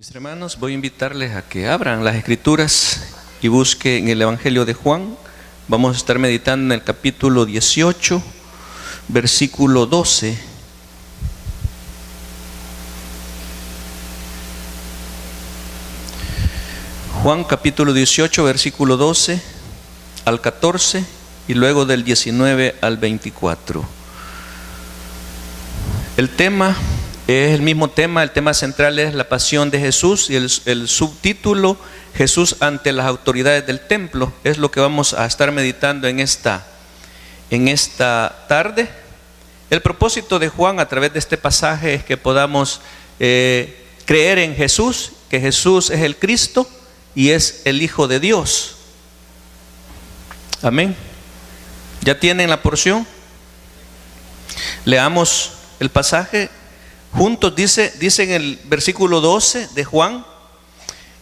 Mis hermanos, voy a invitarles a que abran las Escrituras y busquen el Evangelio de Juan. Vamos a estar meditando en el capítulo 18, versículo 12. Juan capítulo 18, versículo 12 al 14 y luego del 19 al 24. El tema es el mismo tema, el tema central es la pasión de Jesús y el subtítulo, Jesús ante las autoridades del templo, es lo que vamos a estar meditando en esta tarde. El propósito de Juan a través de este pasaje es que podamos creer en Jesús, que Jesús es el Cristo y es el Hijo de Dios. Amén. ¿Ya tienen la porción? Leamos el pasaje juntos. Dice en el versículo 12 de Juan: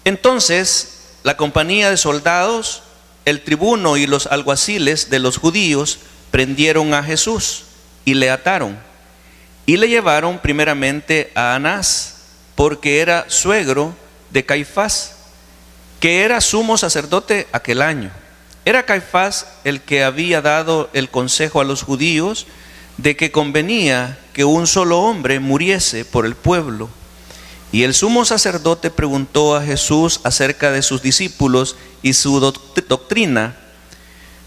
entonces la compañía de soldados, el tribuno y los alguaciles de los judíos prendieron a Jesús y le ataron y le llevaron primeramente a Anás, porque era suegro de Caifás, que era sumo sacerdote aquel año. Era Caifás el que había dado el consejo a los judíos de que convenía que un solo hombre muriese por el pueblo. Y el sumo sacerdote preguntó a Jesús acerca de sus discípulos y su doctrina.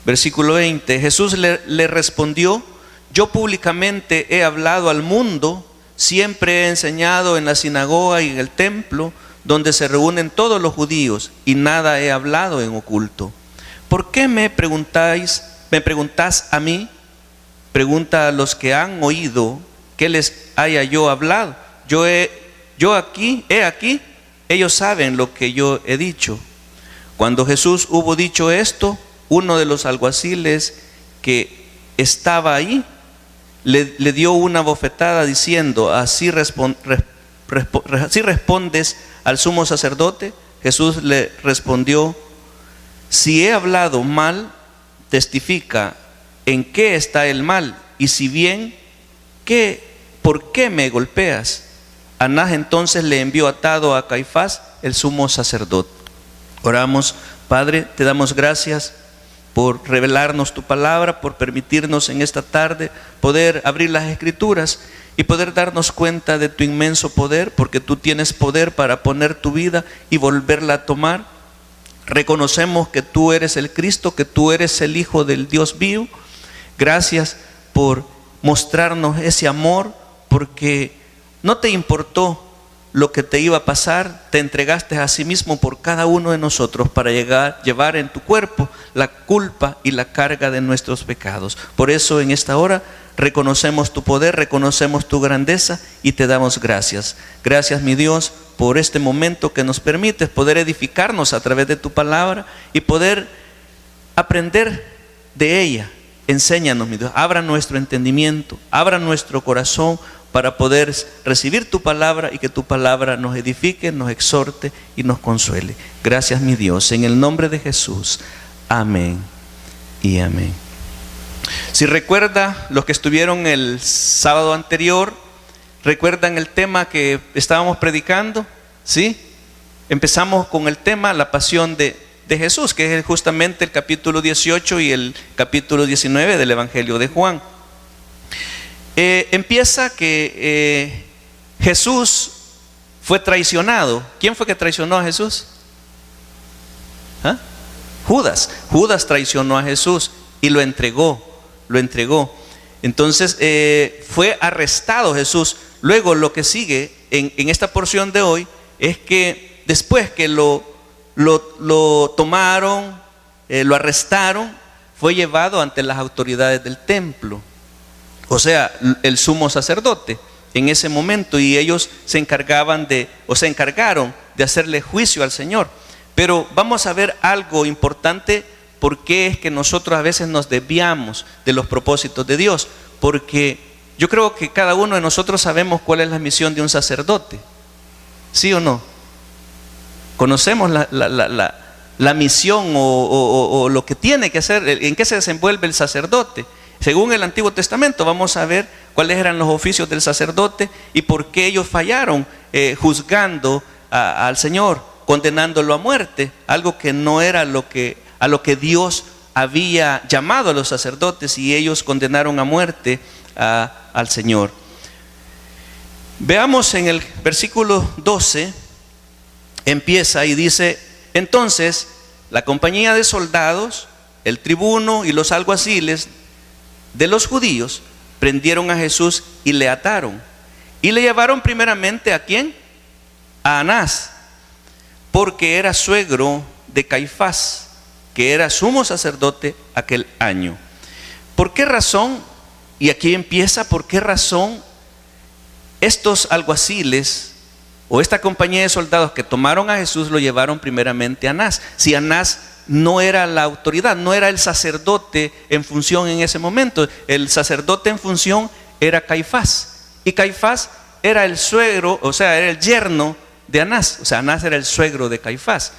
Versículo 20, Jesús le respondió: yo públicamente he hablado al mundo, siempre he enseñado en la sinagoga y en el templo, donde se reúnen todos los judíos, y nada he hablado en oculto. ¿Por qué me preguntás a mí? Pregunta a los que han oído que les haya yo hablado. He aquí, ellos saben lo que yo he dicho. Cuando Jesús hubo dicho esto, uno de los alguaciles que estaba ahí le dio una bofetada diciendo: ¿Así respondes al sumo sacerdote? Jesús le respondió: si he hablado mal, testifica en qué está el mal, y si bien, ¿por qué me golpeas? Anás entonces le envió atado a Caifás, el sumo sacerdote. Oramos. Padre, te damos gracias por revelarnos tu palabra, por permitirnos en esta tarde poder abrir las Escrituras y poder darnos cuenta de tu inmenso poder, porque tú tienes poder para poner tu vida y volverla a tomar. Reconocemos que tú eres el Cristo, que tú eres el Hijo del Dios vivo. Gracias por mostrarnos ese amor, porque no te importó lo que te iba a pasar, te entregaste a sí mismo por cada uno de nosotros para llevar en tu cuerpo la culpa y la carga de nuestros pecados. Por eso en esta hora reconocemos tu poder, reconocemos tu grandeza y te damos gracias. Gracias, mi Dios, por este momento que nos permites poder edificarnos a través de tu palabra y poder aprender de ella. Enséñanos, mi Dios, abra nuestro entendimiento, abra nuestro corazón para poder recibir tu palabra y que tu palabra nos edifique, nos exhorte y nos consuele. Gracias, mi Dios, en el nombre de Jesús. Amén y amén. Si recuerda, los que estuvieron el sábado anterior, ¿recuerdan el tema que estábamos predicando? ¿Sí? Empezamos con el tema, la pasión de Jesús, que es justamente el capítulo 18 y el capítulo 19 del Evangelio de Juan. Empieza que Jesús fue traicionado. ¿Quién fue que traicionó a Jesús? ¿Ah? Judas traicionó a Jesús y lo entregó. Entonces fue arrestado Jesús. Luego lo que sigue en esta porción de hoy es que después que lo tomaron, lo arrestaron, fue llevado ante las autoridades del templo, o sea, el sumo sacerdote en ese momento, y ellos se encargaron de hacerle juicio al Señor. Pero vamos a ver algo importante. ¿Por qué es que nosotros a veces nos desviamos de los propósitos de Dios? Porque yo creo que cada uno de nosotros sabemos cuál es la misión de un sacerdote, ¿sí o no? Conocemos la misión o lo que tiene que hacer, en qué se desenvuelve el sacerdote. Según el Antiguo Testamento vamos a ver cuáles eran los oficios del sacerdote y por qué ellos fallaron juzgando al Señor, condenándolo a muerte, algo que no era a lo que Dios había llamado a los sacerdotes, y ellos condenaron a muerte al Señor. Veamos en el versículo 12, empieza y dice: entonces la compañía de soldados, el tribuno y los alguaciles de los judíos prendieron a Jesús y le ataron, y le llevaron primeramente ¿a quién? A Anás, porque era suegro de Caifás, que era sumo sacerdote aquel año. ¿Por qué razón? Y aquí empieza, ¿por qué razón estos alguaciles o esta compañía de soldados que tomaron a Jesús lo llevaron primeramente a Anás? Si Anás no era la autoridad, no era el sacerdote en función en ese momento. El sacerdote en función era Caifás, y Caifás era el suegro, o sea, era el yerno de Anás. O sea, Anás era el suegro de Caifás.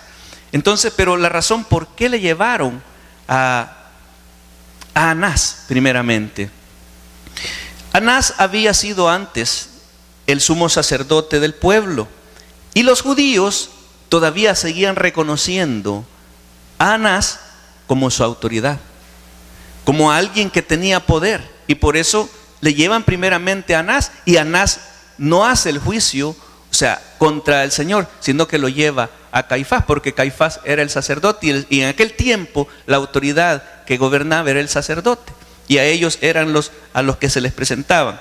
Entonces, pero la razón por qué le llevaron a Anás primeramente. Anás había sido antes el sumo sacerdote del pueblo, y los judíos todavía seguían reconociendo a Anás como su autoridad, como alguien que tenía poder, y por eso le llevan primeramente a Anás, y Anás no hace el juicio, o sea, contra el Señor, sino que lo lleva a Caifás, porque Caifás era el sacerdote, y en aquel tiempo la autoridad que gobernaba era el sacerdote, y a ellos eran a los que se les presentaban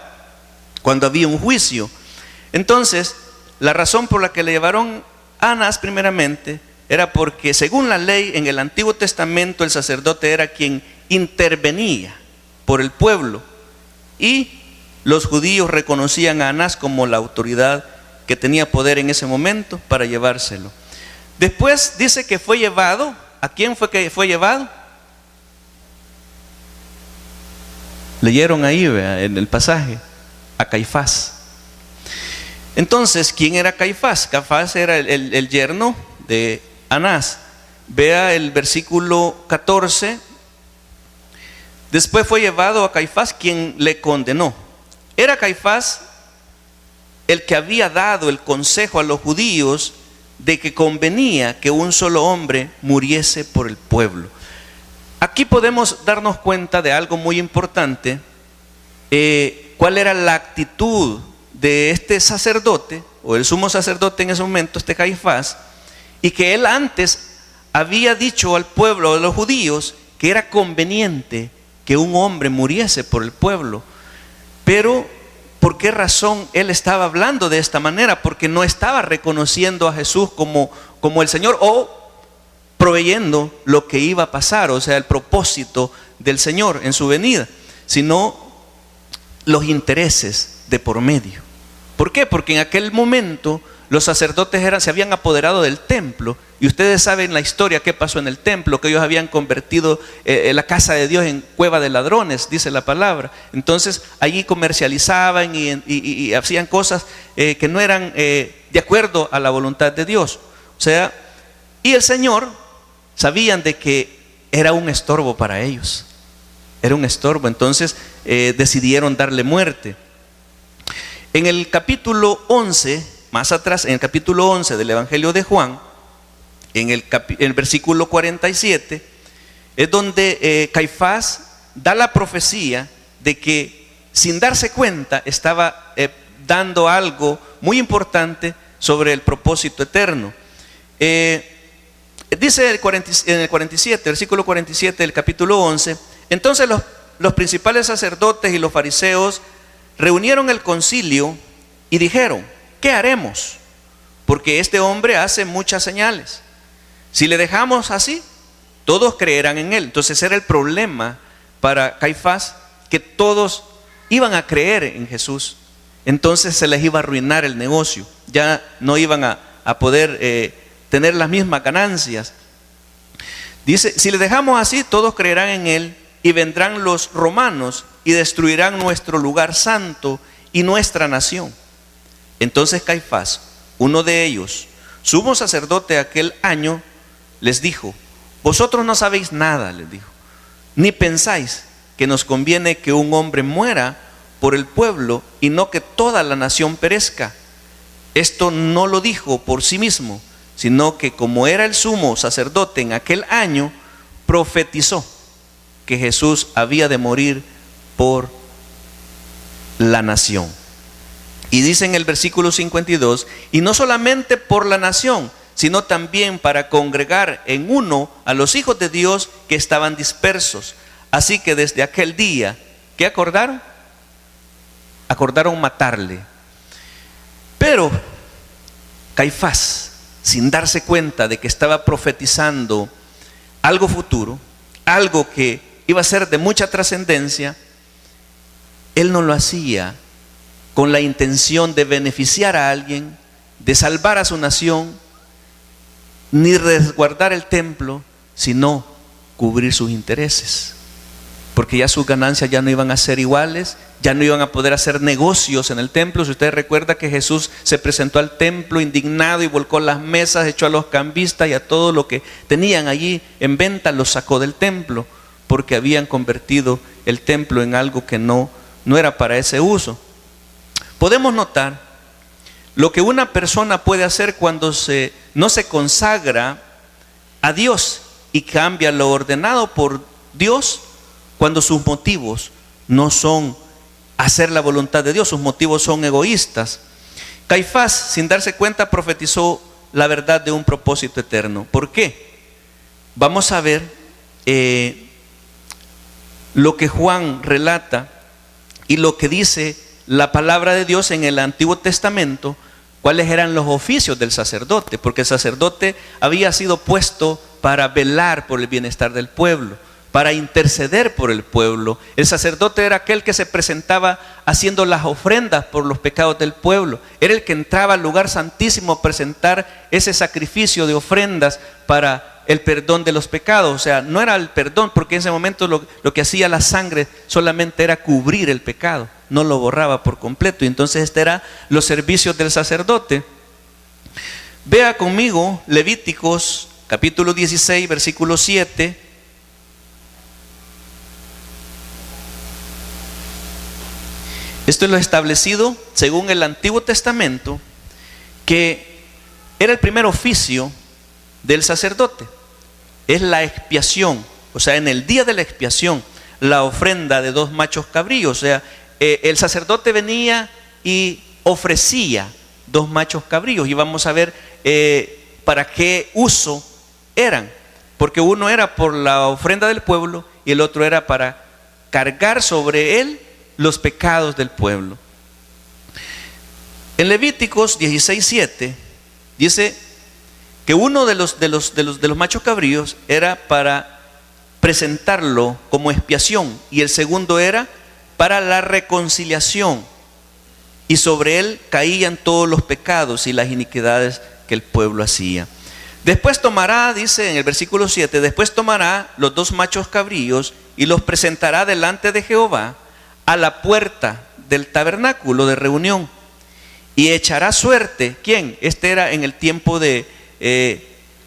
cuando había un juicio. Entonces, la razón por la que le llevaron a Anás primeramente era porque, según la ley en el Antiguo Testamento, el sacerdote era quien intervenía por el pueblo, y los judíos reconocían a Anás como la autoridad que tenía poder en ese momento para llevárselo. Después dice que fue llevado. ¿A quién fue que fue llevado? Leyeron ahí, en el pasaje, a Caifás. Entonces, ¿quién era Caifás? Caifás era el yerno de Anás. Vea el versículo 14. Después fue llevado a Caifás, quien le condenó. Era Caifás el que había dado el consejo a los judíos de que convenía que un solo hombre muriese por el pueblo. Aquí podemos darnos cuenta de algo muy importante. ¿Cuál era la actitud de este sacerdote, o el sumo sacerdote en ese momento, este Caifás? Y que él antes había dicho al pueblo de los judíos que era conveniente que un hombre muriese por el pueblo. Pero ¿por qué razón él estaba hablando de esta manera? Porque no estaba reconociendo a Jesús como el Señor, o proveyendo lo que iba a pasar, o sea, el propósito del Señor en su venida, sino los intereses de por medio. ¿Por qué? Porque en aquel momento los sacerdotes se habían apoderado del templo, y ustedes saben la historia que pasó en el templo, que ellos habían convertido la casa de Dios en cueva de ladrones, dice la palabra. Entonces allí comercializaban y hacían cosas que no eran de acuerdo a la voluntad de Dios. O sea, y el Señor, sabían de que era un estorbo para ellos, era un estorbo. Entonces decidieron darle muerte. En el capítulo 11, más atrás, en el capítulo 11 del Evangelio de Juan, en el versículo 47, es donde Caifás da la profecía de que, sin darse cuenta, estaba dando algo muy importante sobre el propósito eterno. Dice en el 47, versículo 47 del capítulo 11: entonces los principales sacerdotes y los fariseos reunieron el concilio y dijeron: ¿qué haremos? Porque este hombre hace muchas señales. Si le dejamos así, todos creerán en él. Entonces era el problema para Caifás, que todos iban a creer en Jesús. Entonces se les iba a arruinar el negocio. Ya no iban a poder tener las mismas ganancias. Dice: si le dejamos así, todos creerán en él, y vendrán los romanos y destruirán nuestro lugar santo y nuestra nación. Entonces Caifás, uno de ellos, sumo sacerdote aquel año, les dijo: vosotros no sabéis nada, les dijo, ni pensáis que nos conviene que un hombre muera por el pueblo y no que toda la nación perezca. esto no lo dijo por sí mismo, sino que como era el sumo sacerdote en aquel año, profetizó que Jesús había de morir por la nación. Y dice en el versículo 52, y no solamente por la nación, sino también para congregar en uno a los hijos de Dios que estaban dispersos. Así que desde aquel día, ¿qué acordaron? Acordaron matarle. Pero Caifás, sin darse cuenta de que estaba profetizando algo futuro, algo que iba a ser de mucha trascendencia, él no lo hacía con la intención de beneficiar a alguien, de salvar a su nación, ni resguardar el templo, sino cubrir sus intereses. Porque ya sus ganancias ya no iban a ser iguales, ya no iban a poder hacer negocios en el templo. Si usted recuerda que Jesús se presentó al templo indignado y volcó las mesas, echó a los cambistas y a todo lo que tenían allí en venta, los sacó del templo, porque habían convertido el templo en algo que no era para ese uso. Podemos notar lo que una persona puede hacer cuando no se consagra a Dios y cambia lo ordenado por Dios, cuando sus motivos no son hacer la voluntad de Dios, sus motivos son egoístas. Caifás, sin darse cuenta, profetizó la verdad de un propósito eterno. ¿Por qué? Vamos a ver lo que Juan relata y lo que dice la palabra de Dios en el Antiguo Testamento, cuáles eran los oficios del sacerdote, porque el sacerdote había sido puesto para velar por el bienestar del pueblo, para interceder por el pueblo. El sacerdote era aquel que se presentaba haciendo las ofrendas por los pecados del pueblo, era el que entraba al lugar santísimo a presentar ese sacrificio de ofrendas para el perdón de los pecados. O sea, no era el perdón, porque en ese momento lo que hacía la sangre solamente era cubrir el pecado, no lo borraba por completo. Y entonces este era los servicios del sacerdote. Vea conmigo Levíticos capítulo 16 versículo 7. Esto es lo establecido según el Antiguo Testamento, que era el primer oficio del sacerdote. Es la expiación, o sea, en el día de la expiación, la ofrenda de 2 machos cabríos. O sea, el sacerdote venía y ofrecía 2 machos cabríos, y vamos a ver para qué uso eran, porque uno era por la ofrenda del pueblo y el otro era para cargar sobre él los pecados del pueblo. En Levíticos 16:7 dice que uno de los machos cabríos era para presentarlo como expiación, y el segundo era para la reconciliación, y sobre él caían todos los pecados y las iniquidades que el pueblo hacía. Después tomará, dice en el versículo 7, después tomará los 2 machos cabríos y los presentará delante de Jehová a la puerta del tabernáculo de reunión, y echará suerte. ¿Quién? Este era en el tiempo de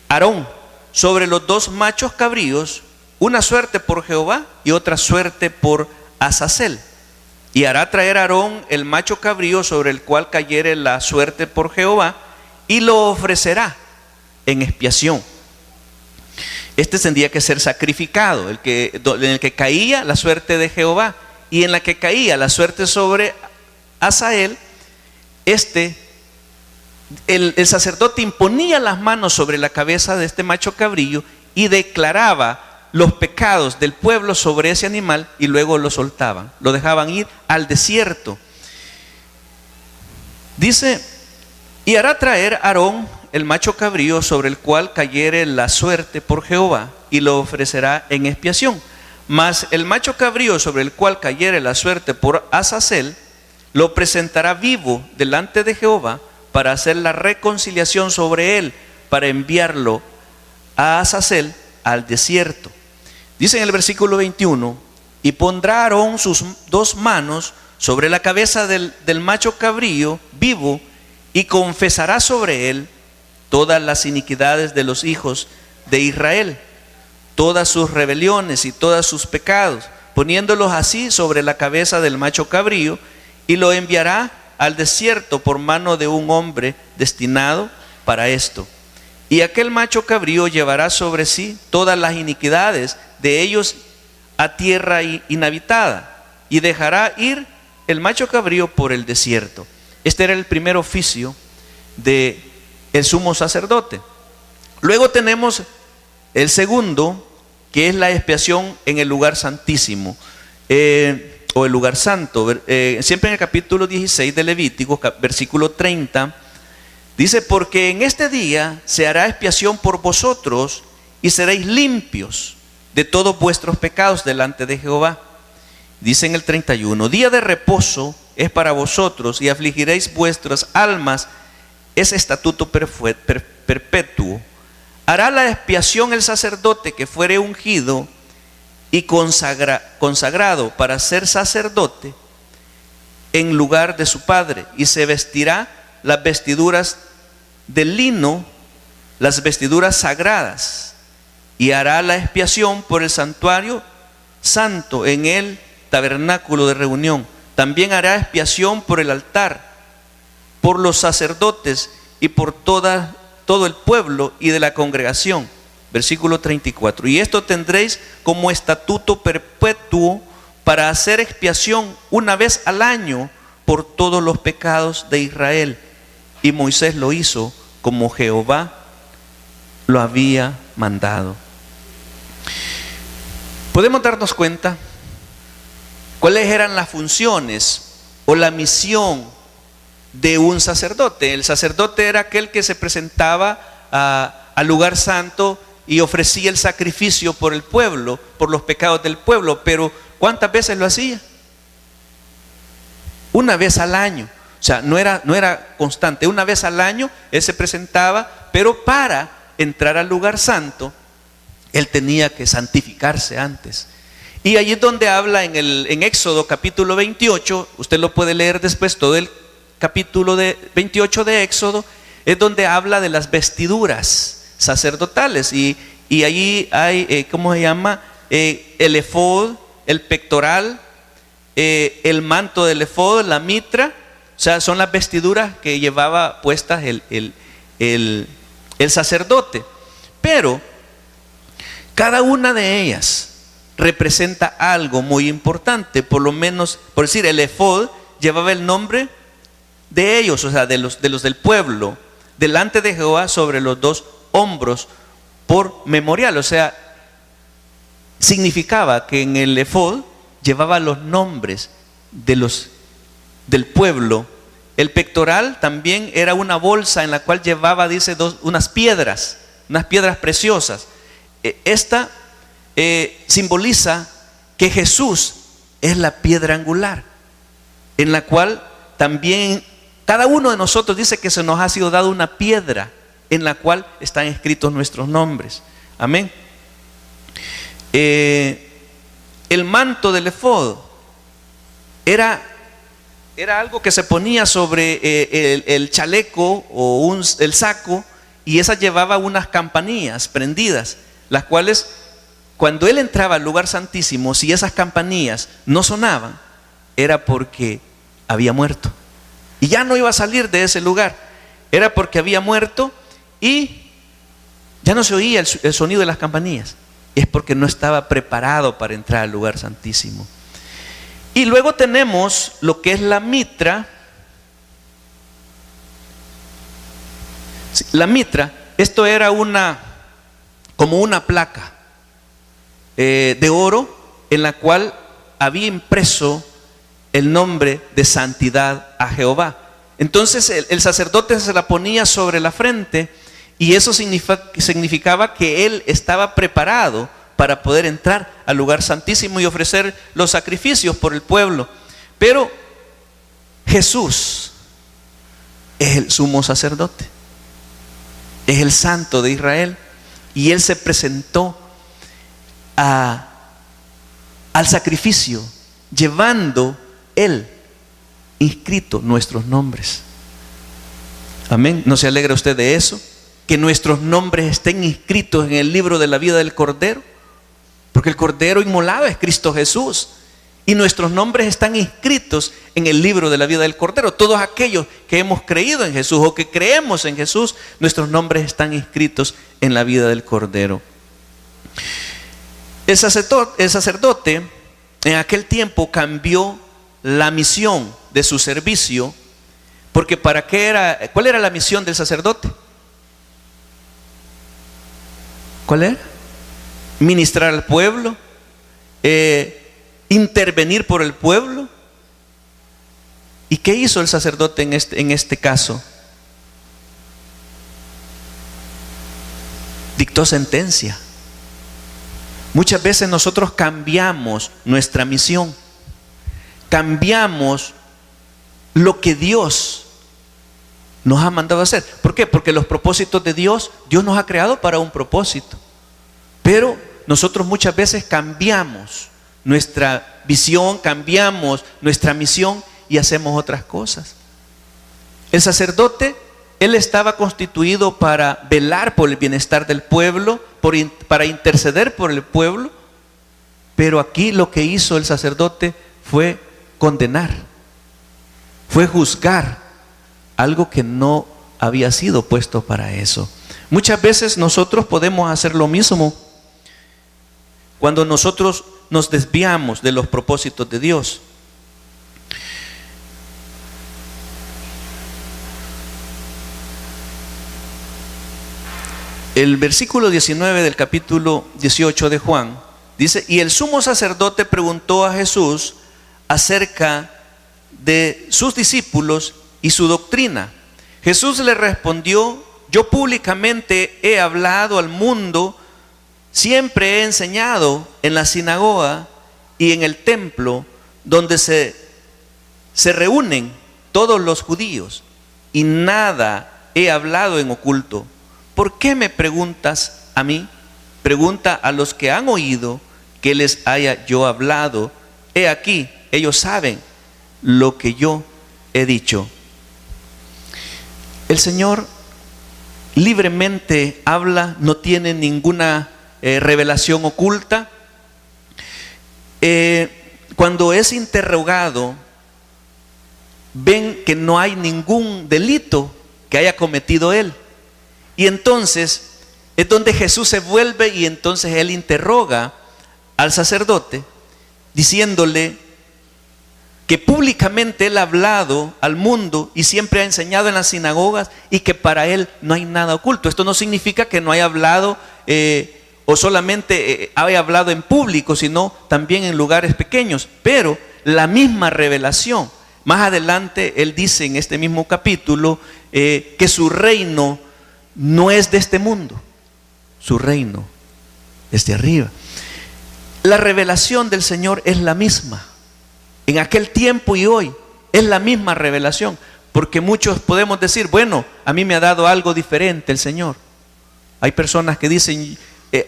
Aarón, sobre los 2 machos cabríos, una suerte por Jehová y otra suerte por Azazel. Y hará traer a Aarón el macho cabrío sobre el cual cayere la suerte por Jehová, y lo ofrecerá en expiación. Este tendría que ser sacrificado, en el que caía la suerte de Jehová, y en la que caía la suerte sobre Azazel. El sacerdote imponía las manos sobre la cabeza de este macho cabrillo y declaraba los pecados del pueblo sobre ese animal, y luego lo soltaban, lo dejaban ir al desierto. Dice, y hará traer Aarón el macho cabrío sobre el cual cayere la suerte por Jehová, y lo ofrecerá en expiación. Mas el macho cabrío sobre el cual cayere la suerte por Azazel, lo presentará vivo delante de Jehová para hacer la reconciliación sobre él, para enviarlo a Azazel al desierto. Dice en el versículo 21, y pondrá Aarón sus 2 manos sobre la cabeza del macho cabrío vivo, y confesará sobre él todas las iniquidades de los hijos de Israel, todas sus rebeliones y todos sus pecados, poniéndolos así sobre la cabeza del macho cabrío, y lo enviará al desierto por mano de un hombre destinado para esto. Y aquel macho cabrío llevará sobre sí todas las iniquidades de ellos a tierra inhabitada, y dejará ir el macho cabrío por el desierto. Este era el primer oficio de el sumo sacerdote. Luego tenemos el segundo, que es la expiación en el lugar santísimo, o el lugar santo. Siempre en el capítulo 16 de Levítico, versículo 30, dice: porque en este día se hará expiación por vosotros y seréis limpios de todos vuestros pecados delante de Jehová. Dice en el 31: día de reposo es para vosotros y afligiréis vuestras almas, es estatuto perpetuo. Hará la expiación el sacerdote que fuere ungido y consagrado para ser sacerdote en lugar de su padre, y se vestirá las vestiduras de lino, las vestiduras sagradas, y hará la expiación por el santuario santo en el tabernáculo de reunión. También hará expiación por el altar, por los sacerdotes y por todo el pueblo y de la congregación. Versículo 34: y esto tendréis como estatuto perpetuo para hacer expiación una vez al año por todos los pecados de Israel. Y Moisés lo hizo como Jehová lo había mandado. Podemos darnos cuenta cuáles eran las funciones o la misión de un sacerdote. El sacerdote era aquel que se presentaba al lugar santo y ofrecía el sacrificio por el pueblo, por los pecados del pueblo. Pero ¿cuántas veces lo hacía? Una vez al año. O sea, no era constante. Una vez al año él se presentaba, pero para entrar al lugar santo él tenía que santificarse antes. Y allí es donde habla en Éxodo capítulo 28, usted lo puede leer después, todo el capítulo 28 de Éxodo, es donde habla de las vestiduras sacerdotales. Y allí hay, ¿cómo se llama? El efod, el pectoral, el manto del efod, la mitra. O sea, son las vestiduras que llevaba puestas el sacerdote. Pero cada una de ellas representa algo muy importante. Por lo menos, por decir, el efod llevaba el nombre de ellos, o sea, de los del pueblo, delante de Jehová sobre los dos hombros, por memorial. O sea, significaba que en el efod llevaba los nombres del pueblo. El pectoral también era una bolsa en la cual llevaba, dice, unas piedras preciosas. Esta simboliza que Jesús es la piedra angular, en la cual también cada uno de nosotros dice que se nos ha sido dado una piedra en la cual están escritos nuestros nombres. Amén. El manto del efod era algo que se ponía sobre el chaleco o el saco, y esa llevaba unas campanillas prendidas, las cuales cuando él entraba al lugar santísimo, si esas campanillas no sonaban, era porque había muerto y ya no iba a salir de ese lugar. Era porque había muerto y ya no se oía el sonido de las campanillas. Es porque no estaba preparado para entrar al lugar santísimo. Y luego tenemos lo que es la mitra. La mitra, esto era como una placa de oro en la cual había impreso el nombre de santidad a Jehová. Entonces el sacerdote se la ponía sobre la frente, y eso significaba que él estaba preparado para poder entrar al lugar santísimo y ofrecer los sacrificios por el pueblo. Pero Jesús es el sumo sacerdote, es el santo de Israel, y él se presentó al sacrificio llevando él inscrito nuestros nombres. Amén. ¿No se alegra usted de eso? Que nuestros nombres estén inscritos en el libro de la vida del Cordero, porque el Cordero inmolado es Cristo Jesús. Y nuestros nombres están inscritos en el libro de la vida del Cordero. Todos aquellos que hemos creído en Jesús o que creemos en Jesús, nuestros nombres están inscritos en la vida del Cordero. El sacerdote en aquel tiempo cambió la misión de su servicio, porque ¿cuál era la misión del sacerdote? ¿Cuál era? Ministrar al pueblo, intervenir por el pueblo. ¿Y qué hizo el sacerdote en este caso? Dictó sentencia. Muchas veces nosotros cambiamos nuestra misión, cambiamos lo que Dios nos ha mandado a hacer. ¿Por qué? Porque los propósitos de Dios nos ha creado para un propósito, pero nosotros muchas veces cambiamos nuestra visión, cambiamos nuestra misión y hacemos otras cosas. El sacerdote, él estaba constituido para velar por el bienestar del pueblo, para interceder por el pueblo, pero aquí lo que hizo el sacerdote fue condenar, fue juzgar algo que no había sido puesto para eso. Muchas veces nosotros podemos hacer lo mismo cuando nosotros nos desviamos de los propósitos de Dios. El versículo 19 del capítulo 18 de Juan dice: y el sumo sacerdote preguntó a Jesús acerca de sus discípulos y su doctrina. Jesús le respondió: yo públicamente he hablado al mundo, siempre he enseñado en la sinagoga y en el templo donde se reúnen todos los judíos, y nada he hablado en oculto. ¿Por qué me preguntas a mí? Pregunta a los que han oído que les haya yo hablado. He aquí, ellos saben lo que yo he dicho. El Señor libremente habla, no tiene ninguna revelación oculta. Cuando es interrogado, ven que no hay ningún delito que haya cometido él. Y entonces es donde Jesús se vuelve y entonces él interroga al sacerdote diciéndole que públicamente él ha hablado al mundo y siempre ha enseñado en las sinagogas y que para él no hay nada oculto. Esto no significa que no haya hablado o solamente haya hablado en público, sino también en lugares pequeños, pero la misma revelación. Más adelante él dice en este mismo capítulo que su reino no es de este mundo, su reino es de arriba. La revelación del Señor es la misma. En aquel tiempo y hoy es la misma revelación, porque muchos podemos decir: bueno, a mí me ha dado algo diferente el Señor. Hay personas que dicen: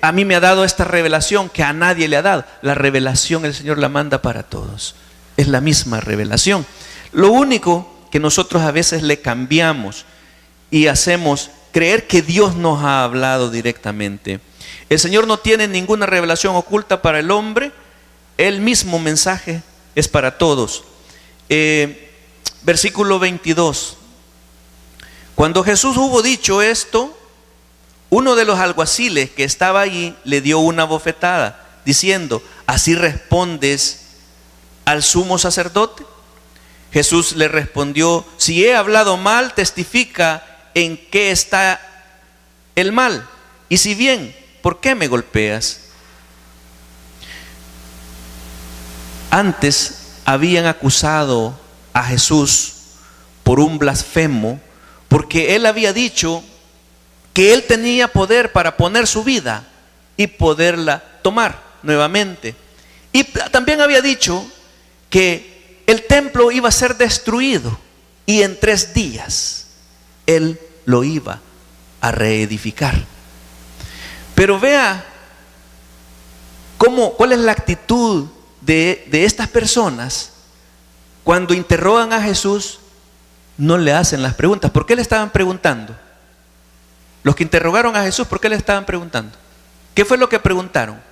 a mí me ha dado esta revelación que a nadie le ha dado. La revelación el Señor la manda para todos, es la misma revelación. Lo único que nosotros a veces le cambiamos y hacemos creer que Dios nos ha hablado directamente. El Señor no tiene ninguna revelación oculta para el hombre. El mismo mensaje es para todos. Versículo 22. Cuando Jesús hubo dicho esto, uno de los alguaciles que estaba allí le dio una bofetada, diciendo: ¿así respondes al sumo sacerdote? Jesús le respondió: si he hablado mal, testifica en qué está el mal, y si bien, ¿por qué me golpeas? Antes habían acusado a Jesús por un blasfemo, porque él había dicho que él tenía poder para poner su vida y poderla tomar nuevamente. Y también había dicho que el templo iba a ser destruido y en 3 días él lo iba a reedificar. Pero vea cuál es la actitud de estas personas cuando interrogan a Jesús. No le hacen las preguntas. ¿Por qué le estaban preguntando? Los que interrogaron a Jesús, ¿por qué le estaban preguntando? ¿Qué fue lo que preguntaron?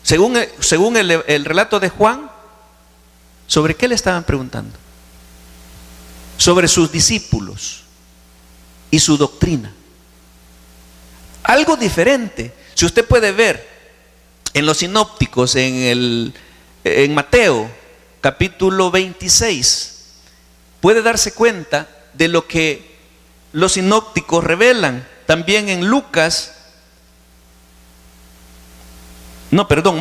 según el relato de Juan, ¿sobre qué le estaban preguntando? Sobre sus discípulos y su doctrina. Algo diferente. Si usted puede ver en los sinópticos, en Mateo capítulo 26, puede darse cuenta de lo que los sinópticos revelan. También en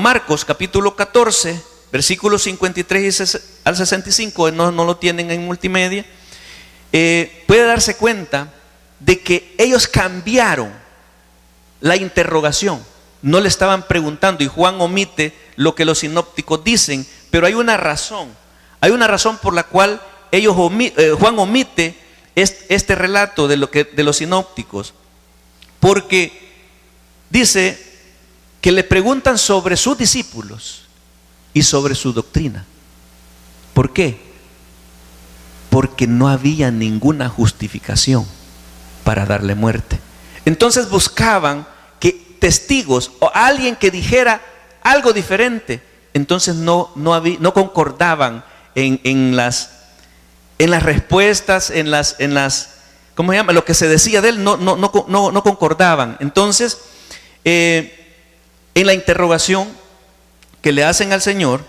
Marcos capítulo 14, versículos 53 al 65, no lo tienen en multimedia. Puede darse cuenta de que ellos cambiaron la interrogación. No le estaban preguntando, y Juan omite lo que los sinópticos dicen, pero hay una razón por la cual Juan omite este relato de los sinópticos, porque dice que le preguntan sobre sus discípulos y sobre su doctrina. ¿Por qué? Porque no había ninguna justificación para darle muerte. Entonces buscaban testigos o alguien que dijera algo diferente. Entonces no concordaban en las respuestas, en las ¿cómo se llama? Lo que se decía de él no concordaban. Entonces, en la interrogación que le hacen al Señor,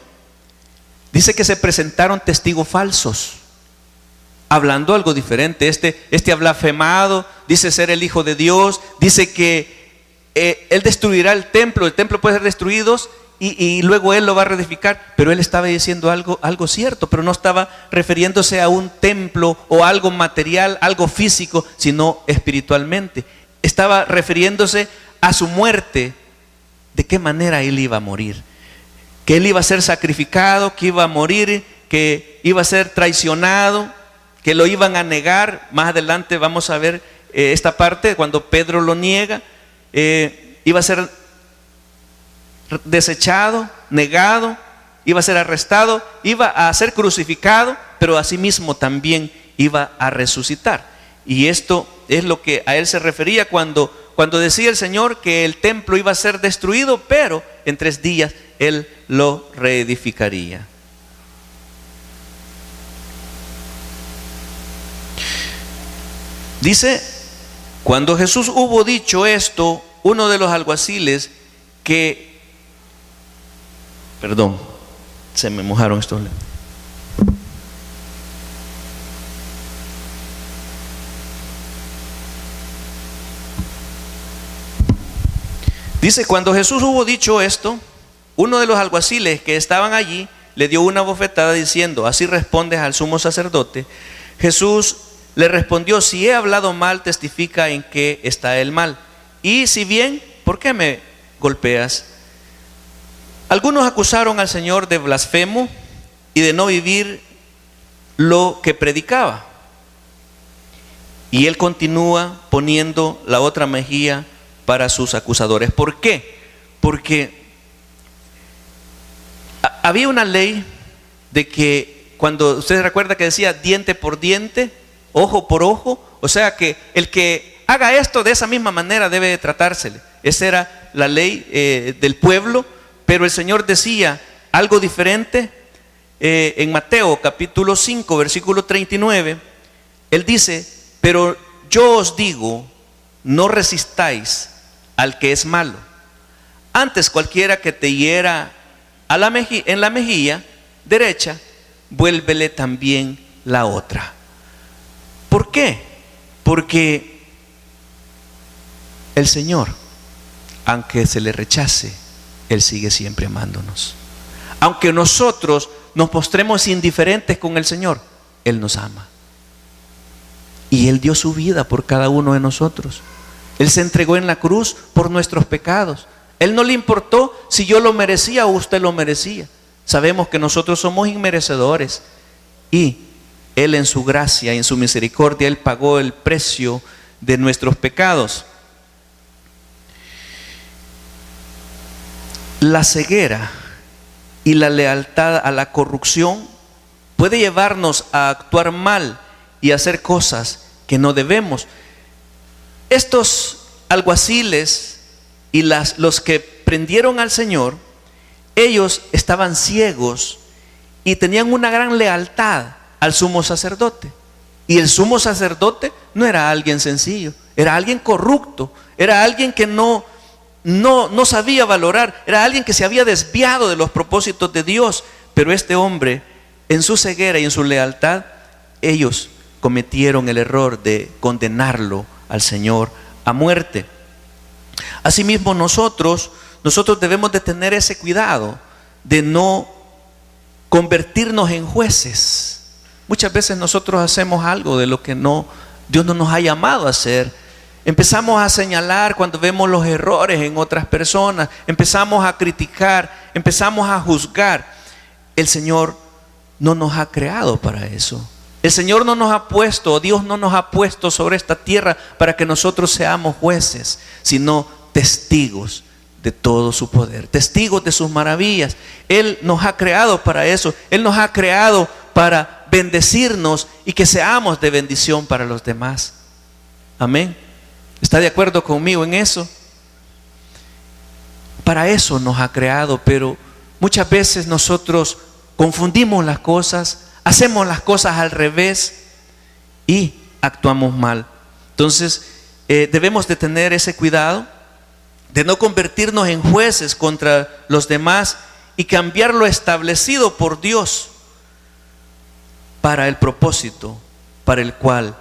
dice que se presentaron testigos falsos, hablando algo diferente. Este ha blasfemado, dice ser el Hijo de Dios, dice que Él destruirá el templo puede ser destruido y luego Él lo va a reedificar. Pero Él estaba diciendo algo cierto, pero no estaba refiriéndose a un templo o algo material, algo físico, sino espiritualmente. Estaba refiriéndose a su muerte, de qué manera Él iba a morir, que Él iba a ser sacrificado, que iba a morir, que iba a ser traicionado, que lo iban a negar. Más adelante vamos a ver esta parte cuando Pedro lo niega. Iba a ser desechado, negado, iba a ser arrestado, iba a ser crucificado, pero asimismo también iba a resucitar. Y esto es lo que a él se refería cuando decía el Señor que el templo iba a ser destruido, pero en 3 días Él lo reedificaría. Dice, cuando Jesús hubo dicho esto, uno de los alguaciles se me mojaron estos lentes. Dice, cuando Jesús hubo dicho esto, uno de los alguaciles que estaban allí le dio una bofetada diciendo, así respondes al sumo sacerdote. Jesús le respondió, si he hablado mal, testifica en qué está el mal. Y si bien, ¿por qué me golpeas? Algunos acusaron al Señor de blasfemo y de no vivir lo que predicaba. Y Él continúa poniendo la otra mejilla para sus acusadores. ¿Por qué? Porque había una ley de que cuando ustedes recuerdan que decía diente por diente, ojo por ojo, o sea que el que haga esto de esa misma manera debe de tratársele. Esa era la ley del pueblo, pero el Señor decía algo diferente. En Mateo capítulo 5 versículo 39, Él dice, pero yo os digo, no resistáis al que es malo. Antes cualquiera que te hiera en la mejilla derecha, vuélvele también la otra. ¿Por qué? Porque el Señor, aunque se le rechace, Él sigue siempre amándonos. Aunque nosotros nos mostremos indiferentes con el Señor, Él nos ama. Y Él dio su vida por cada uno de nosotros. Él se entregó en la cruz por nuestros pecados. Él no le importó si yo lo merecía o usted lo merecía. Sabemos que nosotros somos inmerecedores y Él en su gracia, en su misericordia, Él pagó el precio de nuestros pecados. La ceguera y la lealtad a la corrupción puede llevarnos a actuar mal y a hacer cosas que no debemos. Estos alguaciles y los que prendieron al Señor ellos estaban ciegos y tenían una gran lealtad al sumo sacerdote. Y el sumo sacerdote no era alguien sencillo, era alguien corrupto, era alguien que no sabía valorar, era alguien que se había desviado de los propósitos de Dios. Pero este hombre, en su ceguera y en su lealtad, ellos cometieron el error de condenarlo al Señor a muerte. Asimismo nosotros debemos de tener ese cuidado de no convertirnos en jueces. Muchas veces nosotros hacemos algo de lo que Dios no nos ha llamado a hacer. Empezamos a señalar cuando vemos los errores en otras personas, empezamos a criticar, empezamos a juzgar. El Señor no nos ha creado para eso. El Señor no nos ha puesto, Dios no nos ha puesto sobre esta tierra para que nosotros seamos jueces, sino testigos de todo su poder, testigos de sus maravillas. Él nos ha creado para eso. Él nos ha creado para bendecirnos y que seamos de bendición para los demás. Amén. ¿Está de acuerdo conmigo en eso? Para eso nos ha creado, pero muchas veces nosotros confundimos las cosas, hacemos las cosas al revés y actuamos mal. Entonces debemos de tener ese cuidado de no convertirnos en jueces contra los demás y cambiar lo establecido por Dios para el propósito para el cual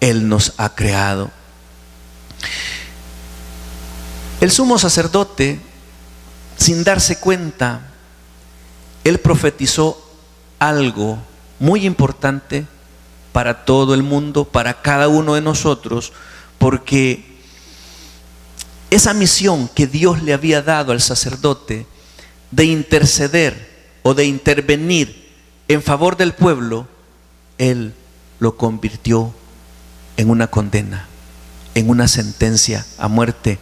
Él nos ha creado. El sumo sacerdote, sin darse cuenta, él profetizó algo muy importante para todo el mundo, para cada uno de nosotros, porque esa misión que Dios le había dado al sacerdote de interceder o de intervenir en favor del pueblo, él lo convirtió en una condena, en una sentencia a muerte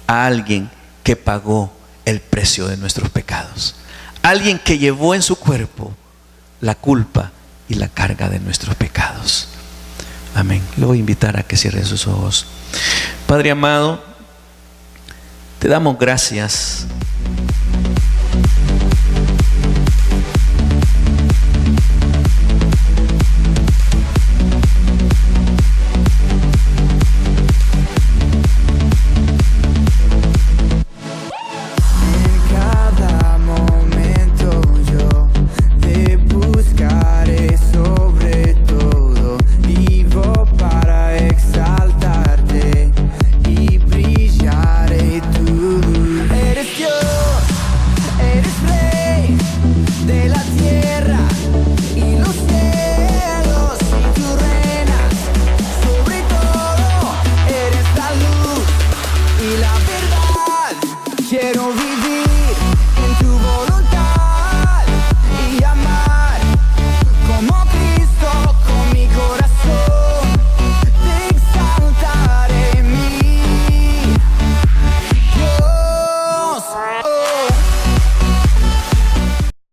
a alguien que pagó el precio de nuestros pecados, alguien que llevó en su cuerpo la culpa y la carga de nuestros pecados. Amén. Le voy a invitar a que cierre sus ojos. Padre amado, te damos gracias